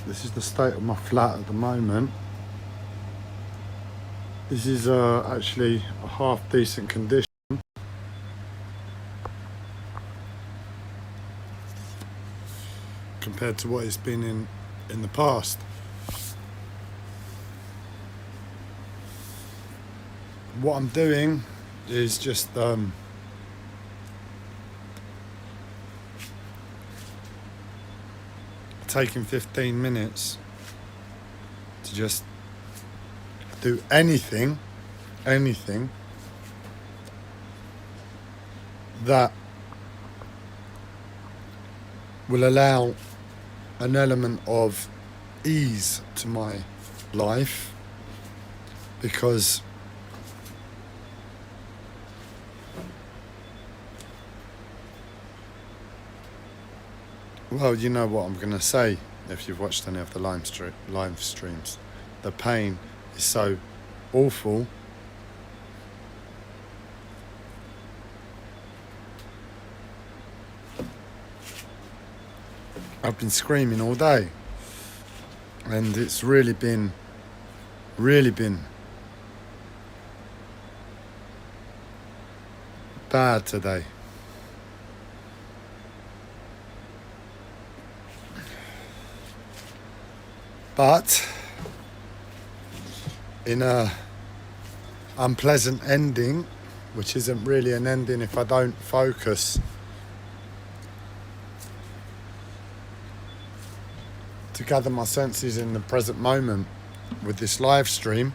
This is the state of my flat at the moment. This is actually a half decent condition compared to what it's been in the past. What I'm doing is just taking 15 minutes to just do anything that will allow an element of ease to my life, because well, you know what I'm going to say if you've watched any of the live streams. The pain is so awful. I've been screaming all day, and it's really been bad today. But in a unpleasant ending, which isn't really an ending if I don't focus to gather my senses in the present moment with this live stream,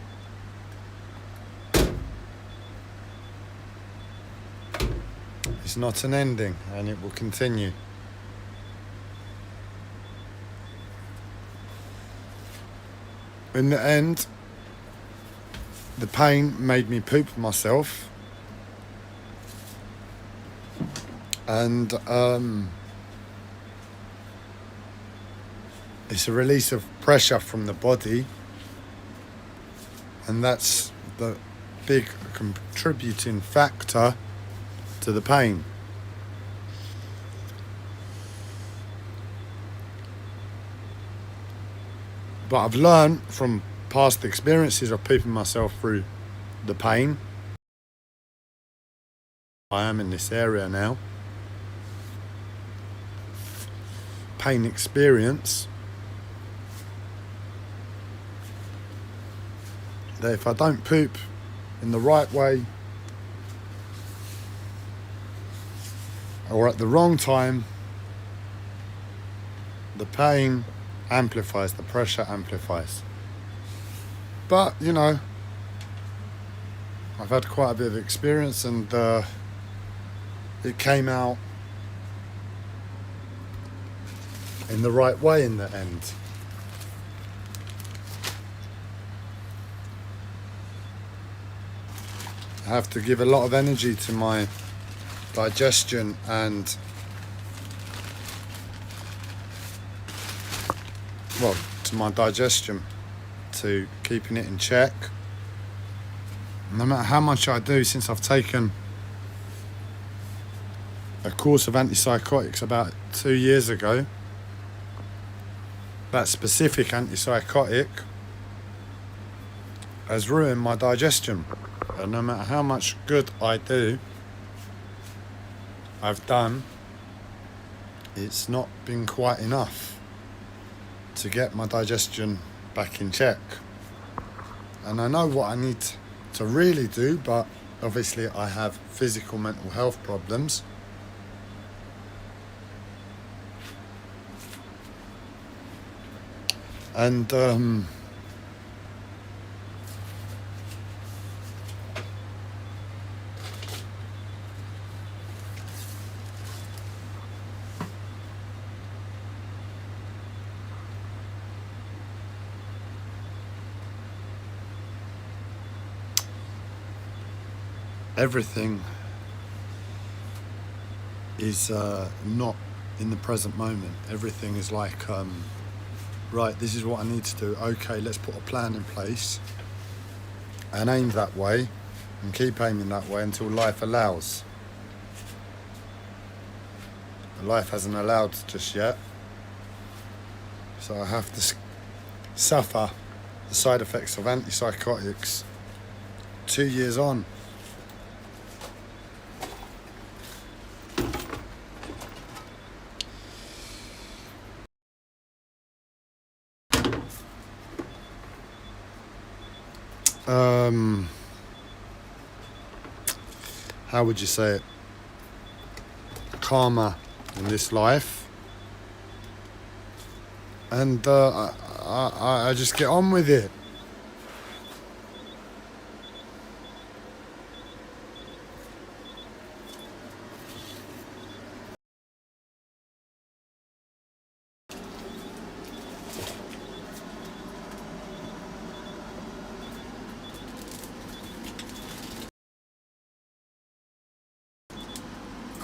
it's not an ending, and it will continue. In the end, the pain made me poop myself, and it's a release of pressure from the body, and that's the big contributing factor to the pain. But I've learned from past experiences of pooping myself through the pain. I am in this area now. Pain experience. That if I don't poop in the right way or at the wrong time, the pain amplifies, the pressure amplifies. But, you know, I've had quite a bit of experience, and it came out in the right way in the end. I have to give a lot of energy to my digestion and, well, to my digestion, to keeping it in check. No matter how much I do, since I've taken a course of antipsychotics about 2 years ago, that specific antipsychotic has ruined my digestion. And no matter how much good I've done, it's not been quite enough to get my digestion back in check. And I know what I need to really do, but obviously I have physical mental health problems. And everything is not in the present moment. Everything is like, right, this is what I need to do. Okay, let's put a plan in place and aim that way and keep aiming that way until life allows. Life hasn't allowed just yet. So I have to suffer the side effects of antipsychotics 2 years on. How would you say it? Karma in this life, and I just get on with it.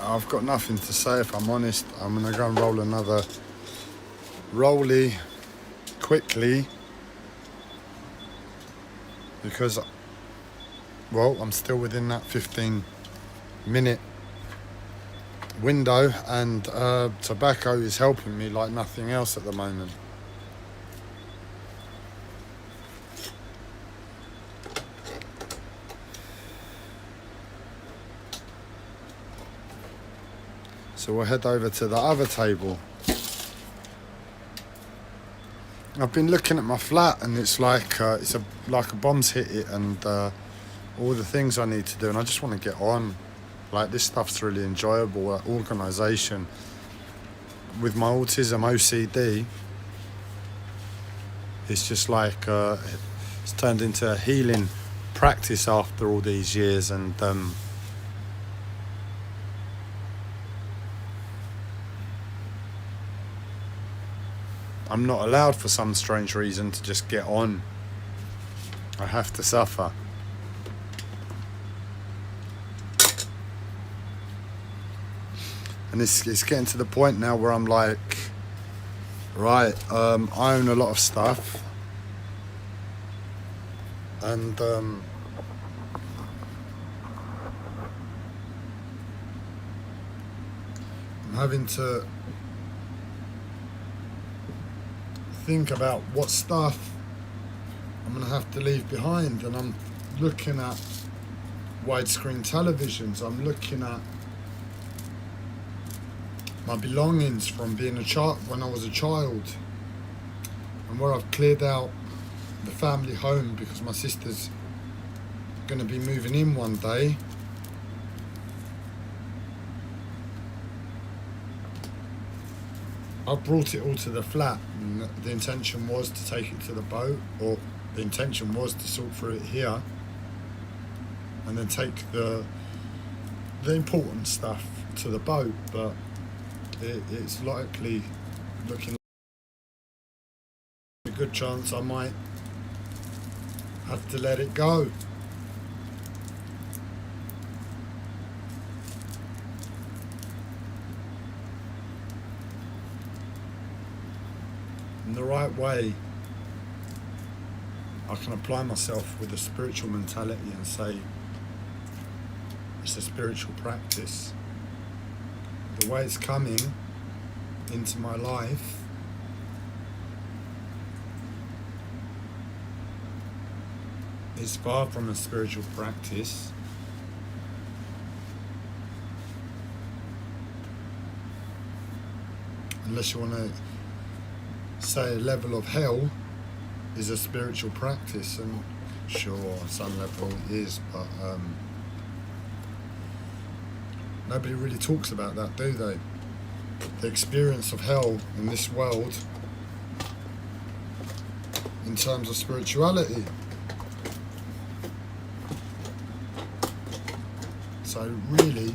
I've got nothing to say, if I'm honest. I'm going to go and roll another rollie quickly because, well, I'm still within that 15-minute window, and tobacco is helping me like nothing else at the moment. So we'll head over to the other table. I've been looking at my flat, and it's like a bomb's hit it, and all the things I need to do, and I just want to get on. Like, this stuff's really enjoyable. Organisation with my autism, OCD. It's just like it's turned into a healing practice after all these years, and I'm not allowed, for some strange reason, to just get on. I have to suffer. And it's getting to the point now where I'm like, right, I own a lot of stuff, and I'm having to think about what stuff I'm going to have to leave behind. And I'm looking at widescreen televisions, I'm looking at my belongings from being a child, when I was a child, and where I've cleared out the family home because my sister's going to be moving in one day. I brought it all to the flat, and the intention was to take it to the boat, or the intention was to sort through it here and then take the important stuff to the boat, but it's likely looking like a good chance I might have to let it go. In the right way, I can apply myself with a spiritual mentality and say it's a spiritual practice. The way it's coming into my life is far from a spiritual practice. Unless you want to say a level of hell is a spiritual practice, and sure, on some level it is, but nobody really talks about that, do they? The experience of hell in this world in terms of spirituality. So really,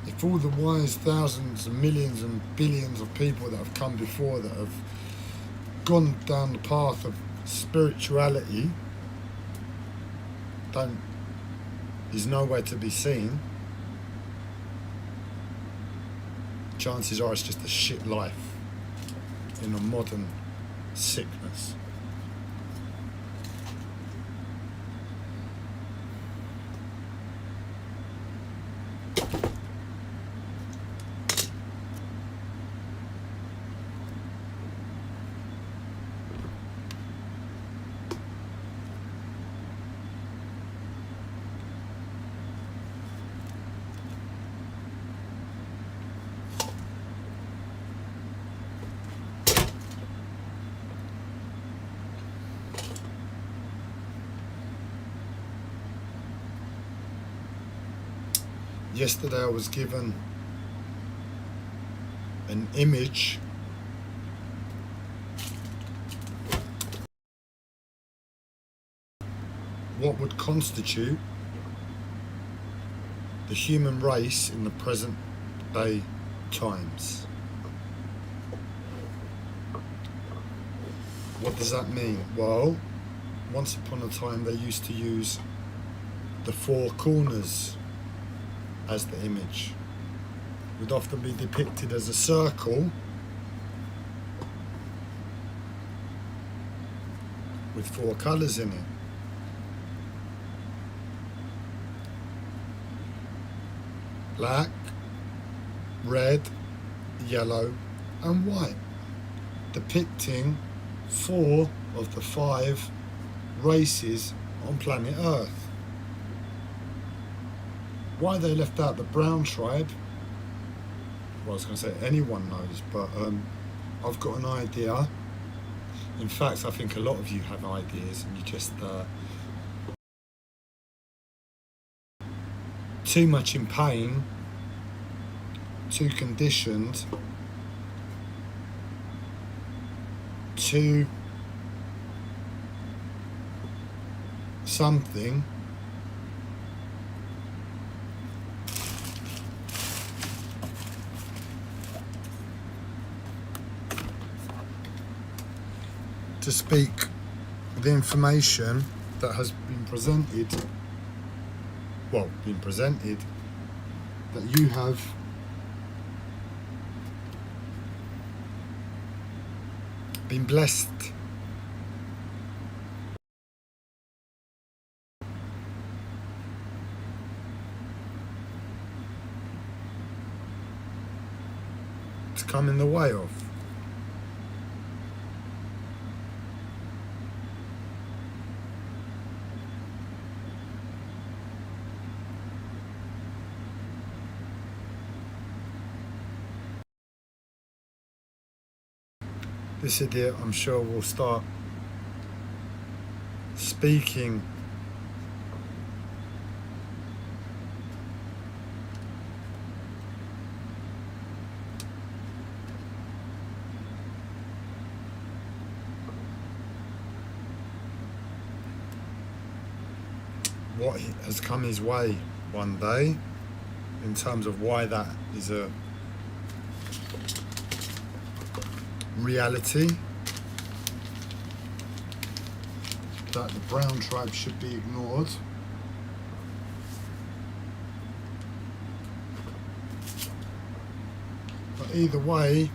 if all the wise thousands and millions and billions of people that have come before that have gone down the path of spirituality is nowhere to be seen, chances are it's just a shit life in a modern sickness. Yesterday I was given an image what would constitute the human race in the present day times. What does that mean? Well, once upon a time they used to use the four corners as the image. It would often be depicted as a circle with four colours in it. Black, red, yellow and white, depicting 4 of the 5 races on planet Earth. Why they left out the brown tribe, well, I was going to say anyone knows, but I've got an idea. In fact, I think a lot of you have ideas and you just too much in pain, too conditioned, too something to speak the information that has been presented, that you have been blessed to come in the way of. This idiot, I'm sure, will start speaking what has come his way one day in terms of why that is a reality, that the brown tribe should be ignored. But either way,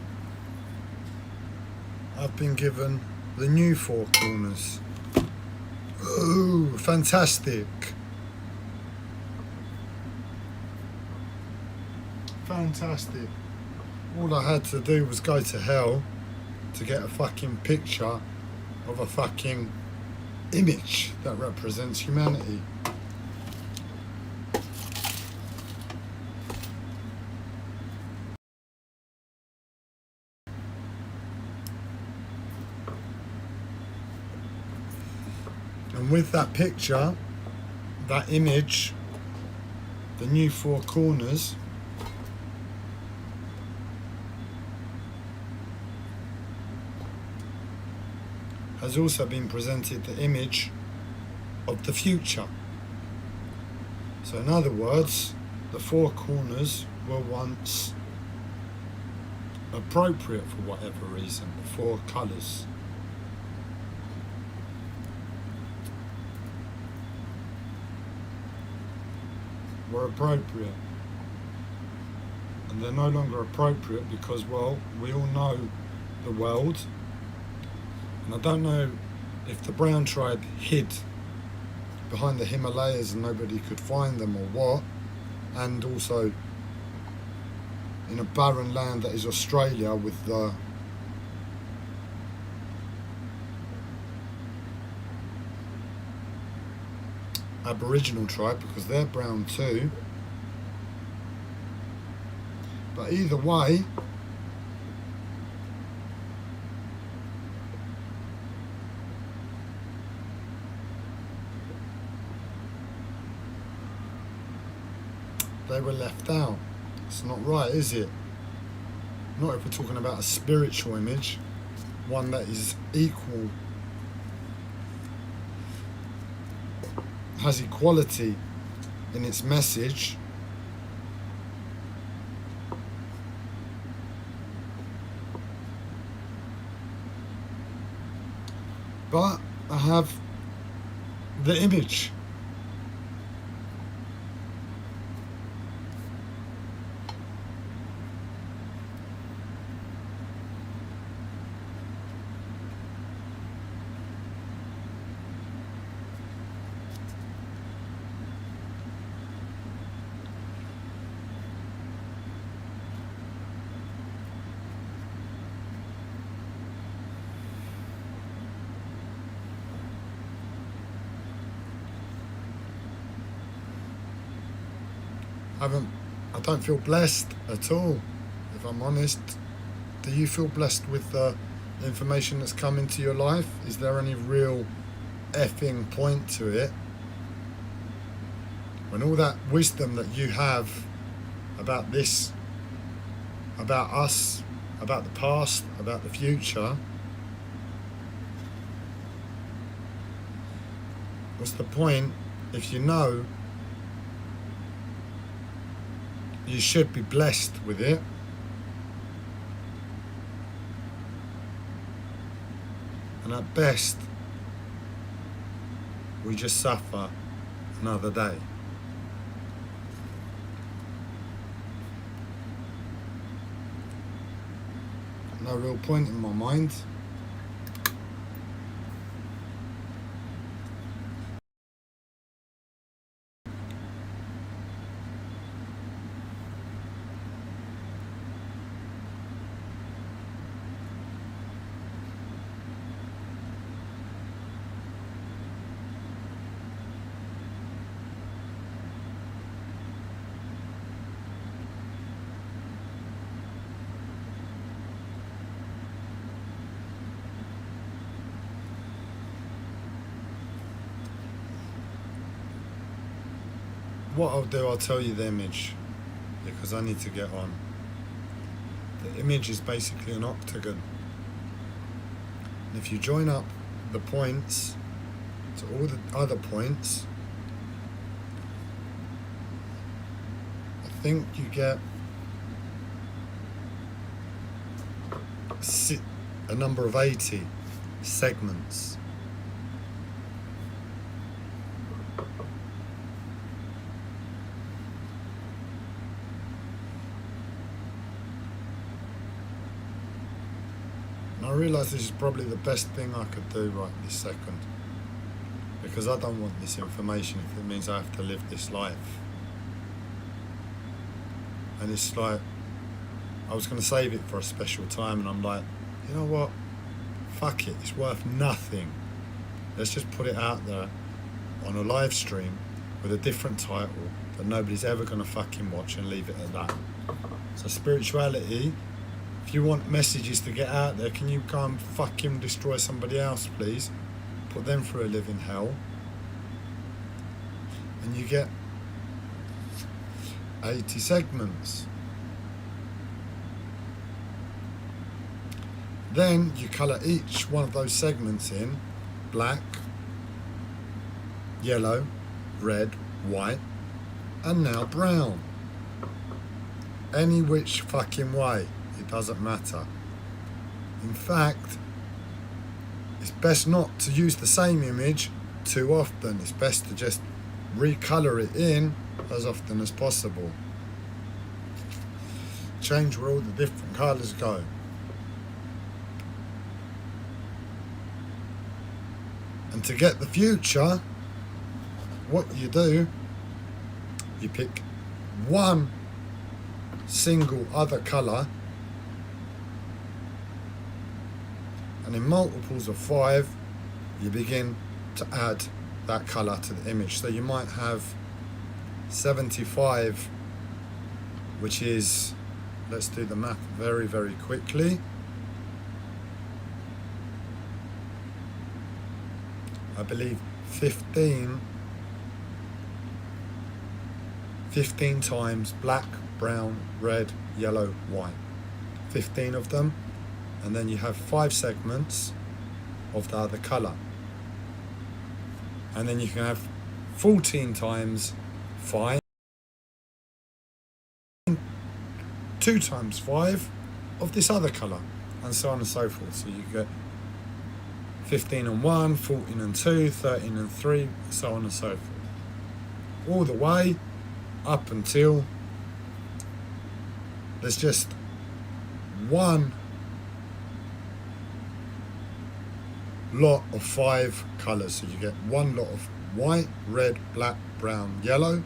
I've been given the new 4 corners. Ooh, fantastic. Fantastic. All I had to do was go to hell to get a fucking picture of a fucking image that represents humanity. And with that picture, that image, the new 4 corners, has also been presented the image of the future. So in other words, the 4 corners were once appropriate for whatever reason, the 4 colours. Were appropriate. And they're no longer appropriate because, well, we all know the world. And I don't know if the brown tribe hid behind the Himalayas and nobody could find them or what, and also in a barren land that is Australia with the Aboriginal tribe, because they're brown too. But either way, they were left out. It's not right, is it? Not if we're talking about a spiritual image, one that is equal, has equality in its message. But I have the image. I don't feel blessed at all, if I'm honest. Do you feel blessed with the information that's come into your life? Is there any real effing point to it? When all that wisdom that you have about this, about us, about the past, about the future, what's the point if you know you should be blessed with it? And at best, we just suffer another day. No real point in my mind. What I'll do, I'll tell you the image, because I need to get on. The image is basically an octagon. And if you join up the points to all the other points, I think you get a number of 80 segments. And I realise this is probably the best thing I could do right this second, because I don't want this information if it means I have to live this life. And it's like, I was going to save it for a special time, and I'm like, you know what, fuck it, it's worth nothing. Let's just put it out there on a live stream with a different title that nobody's ever going to fucking watch, and leave it at that. So spirituality, if you want messages to get out there, can you go and fucking destroy somebody else, please? Put them through a living hell. And you get 80 segments. Then you colour each one of those segments in black, yellow, red, white, and now brown. Any which fucking way. It doesn't matter. In fact, it's best not to use the same image too often. It's best to just recolour it in as often as possible. Change where all the different colours go. And to get the future, what you do, you pick one single other colour, and in multiples of 5, you begin to add that colour to the image. So you might have 75, which is, let's do the math very, very quickly. I believe 15 15 times black, brown, red, yellow, white. 15 of them, and then you have 5 segments of the other colour. And then you can have 14 times 5, 2 times 5 of this other colour, and so on and so forth. So you get 15 and 1, 14 and 2, 13 and 3, so on and so forth. All the way up until there's just one lot of 5 colours. So you get one lot of white, red, black, brown, yellow,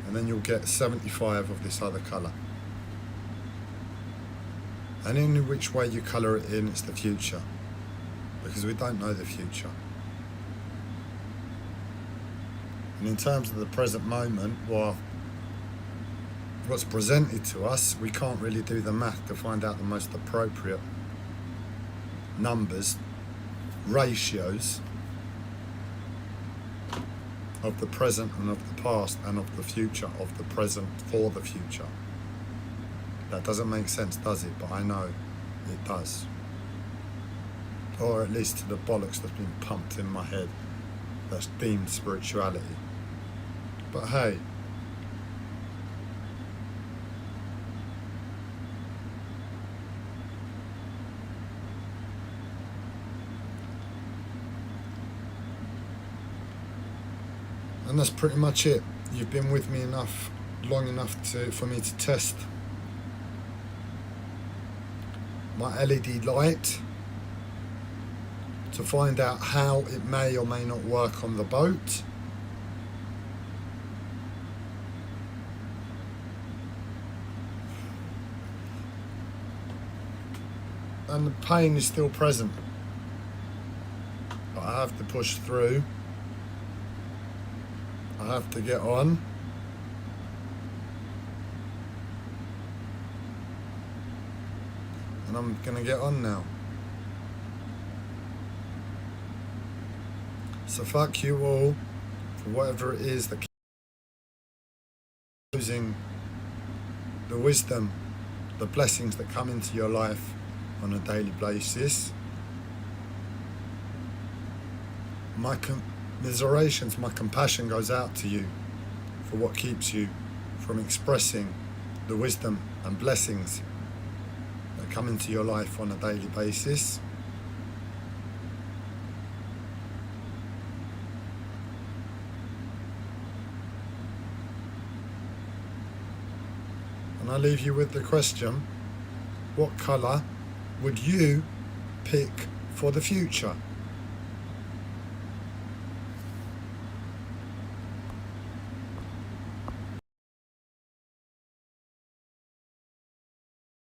and then you'll get 75 of this other colour. And in which way you colour it in, it's the future, because we don't know the future. And in terms of the present moment, well, what's presented to us, we can't really do the math to find out the most appropriate numbers, ratios of the present and of the past and of the future, of the present for the future. That doesn't make sense, does it? But I know it does. Or at least to the bollocks that's been pumped in my head that's deemed spirituality. But hey, and that's pretty much it. You've been with me long enough for me to test my LED light to find out how it may or may not work on the boat. And the pain is still present, but I have to push through. I have to get on. And I'm gonna get on now. So fuck you all for whatever it is that keeps losing the wisdom, the blessings that come into your life on a daily basis. My commiserations, my compassion goes out to you for what keeps you from expressing the wisdom and blessings that come into your life on a daily basis. And I leave you with the question, what colour would you pick for the future?